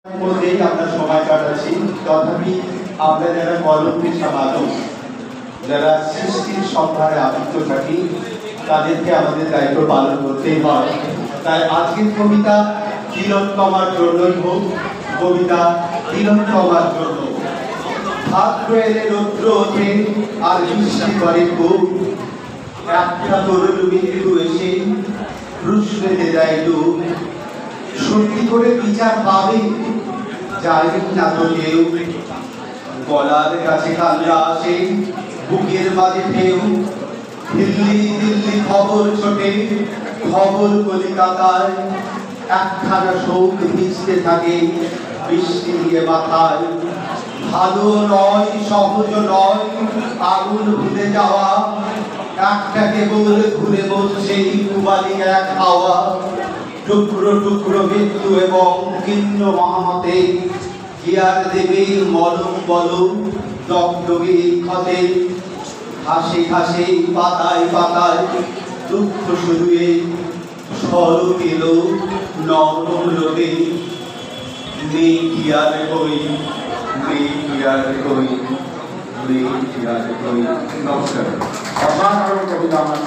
মধ্যেই আমরা সময় কাটাচ্ছি, তথাপি আমরা যারা কলম পেশা মানুষ, যারা সৃষ্টির সম্ভারে আবৃত থাকি, তাদেরকে আমাদের দায়িত্ব পালন করতেই হয়। তাই আজকের কবিতা তিলোত্তমার জন্যই হোক, কবিতা তিলোত্তমার জন্য। ভাদ্র এলে রৌদ্র ওঠে আর বৃষ্টি করে খুব, একটা তরুণ বিন্দু এসে প্রশ্নে দেয় ডুব। সত্যি করে বিচার পাবে যাইবেন না তো কেউ, গলার কাছে কান্না আসে, বুকের মাঝে ঢেউ। দিল্লি দিল্লি খবর ছোটে, খবর কলিকাতায়, একখানা শোক ভিজতে থাকে বৃষ্টি দিয়ে মাথায়। ভালো নয়, সহজ নয় আগুন ভুলে যাওয়া, একটা কেবল ঘুরে বলছে কুবালি এক হাওয়া। টুকরো টুকরো মৃত্যু এবং কীর্ণ মহামতে, কি আর দেবে মলম বলো দগ্ধে ক্ষতে। ঘাসে ঘাসে পাতায় পাতায় দুঃখ শুরুয়ে, স্বরূপ এলো নরম রোদে। নেই কি আর কই, নেই কি আর কই, নেই কি আর কই। নমস্কার। অসাধারণ কবিতা আমার